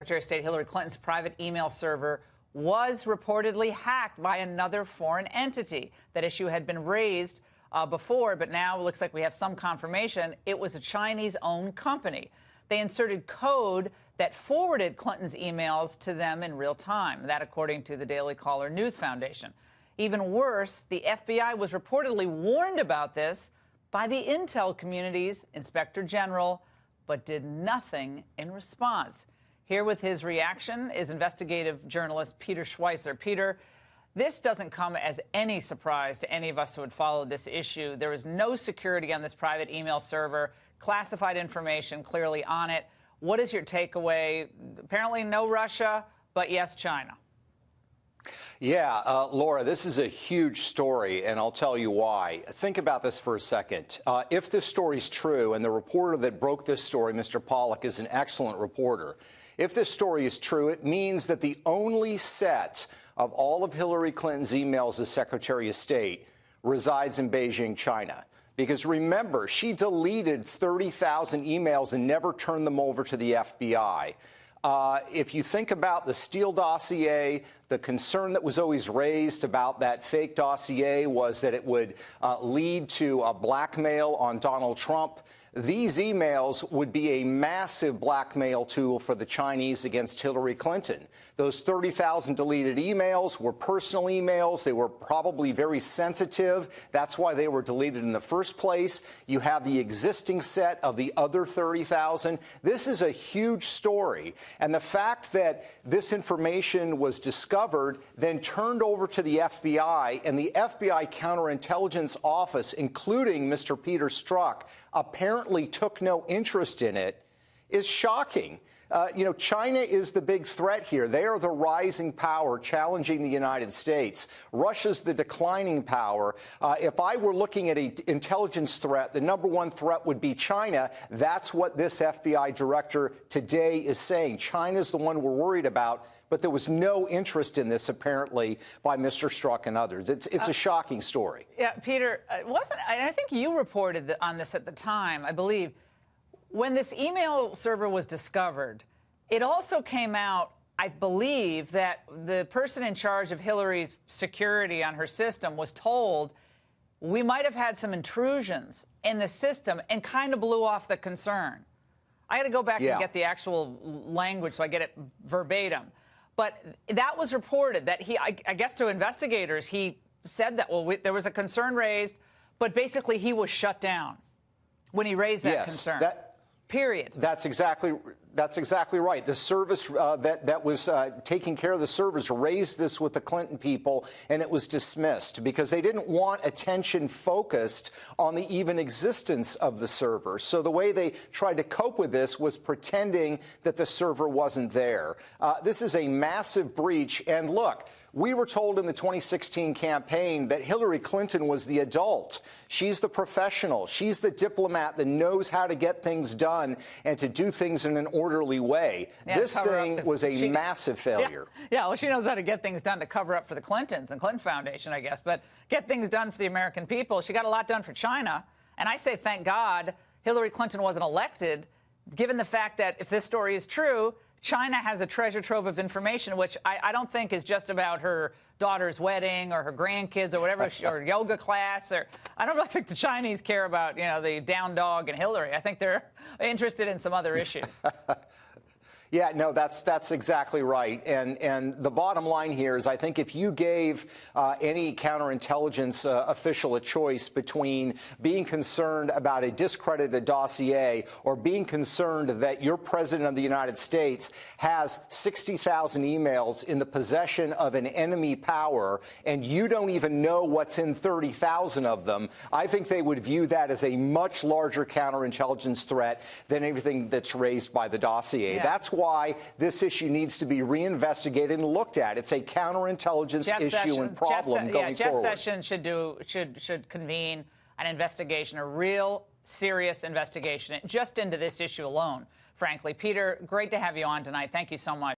Secretary of State Hillary Clinton's private email server was reportedly hacked by another foreign entity. That issue had been raised before, but now it looks like we have some confirmation it was a Chinese-owned company. They inserted code that forwarded Clinton's emails to them in real time. That, according to the Daily Caller News Foundation. Even worse, the FBI was reportedly warned about this by the intel community's inspector general, but did nothing in response. Here with his reaction is investigative journalist Peter Schweizer. Peter, this doesn't come as any surprise to any of us who had followed this issue. There is no security on this private email server, classified information clearly on it. What is your takeaway? Apparently no Russia, but yes, China. Yeah, Laura, this is a huge story, and I'll tell you why. Think about this for a second. If this story's true, and the reporter that broke this story, Mr. Pollack, is an excellent reporter. If this story is true, it means that the only set of all of Hillary Clinton's emails as Secretary of State resides in Beijing, China. Because remember, she deleted 30,000 emails and never turned them over to the FBI. If you think about the Steele dossier, the concern that was always raised about that fake dossier was that it would lead to a blackmail on Donald Trump. These emails would be a massive blackmail tool for the Chinese against Hillary Clinton. Those 30,000 deleted emails were personal emails. They were probably very sensitive. That's why they were deleted in the first place. You have the existing set of the other 30,000. This is a huge story. And the fact that this information was discovered, then turned over to the FBI, and the FBI counterintelligence office, including Mr. Peter Strzok, apparently took no interest in it, is shocking. China is the big threat here. They are the rising power challenging the United States. Russia's the declining power. If I were looking at an intelligence threat, the number one threat would be China. That's what this FBI director today is saying. China's the one we're worried about. But there was no interest in this, apparently, by Mr. Strzok and others. It's a shocking story. Yeah, Peter, I think you reported on this at the time, I believe. When this email server was discovered, it also came out, I believe, that the person in charge of Hillary's security on her system was told we might have had some intrusions in the system and kind of blew off the concern. I got to go back and get the actual language so I get it verbatim. But that was reported that I guess to investigators, he said that, there was a concern raised, but basically he was shut down when he raised that concern. Period. That's exactly right. The service that was taking care of the servers raised this with the Clinton people, and it was dismissed because they didn't want attention focused on the even existence of the server. So the way they tried to cope with this was pretending that the server wasn't there. This is a massive breach. And look, we were told in the 2016 campaign that Hillary Clinton was the adult. She's the professional. She's the diplomat that knows how to get things done and to do things in an orderly way. Yeah, this thing was a massive failure. Yeah, well, she knows how to get things done to cover up for the Clintons and Clinton Foundation, I guess. But get things done for the American people. She got a lot done for China. And I say, thank God Hillary Clinton wasn't elected, given the fact that if this story is true, China has a treasure trove of information, which I don't think is just about her daughter's wedding or her grandkids or whatever, or yoga class. Or I don't really think the Chinese care about, the down dog and Hillary. I think they're interested in some other issues. Yeah, no, that's exactly right. And the bottom line here is I think if you gave any counterintelligence official a choice between being concerned about a discredited dossier or being concerned that your president of the United States has 60,000 emails in the possession of an enemy power and you don't even know what's in 30,000 of them, I think they would view that as a much larger counterintelligence threat than everything that's raised by the dossier. Yeah. That's why this issue needs to be reinvestigated and looked at. It's a counterintelligence issue and problem going Jeff forward. Sessions should convene an investigation, a real serious investigation, just into this issue alone, frankly. Peter, great to have you on tonight. Thank you so much.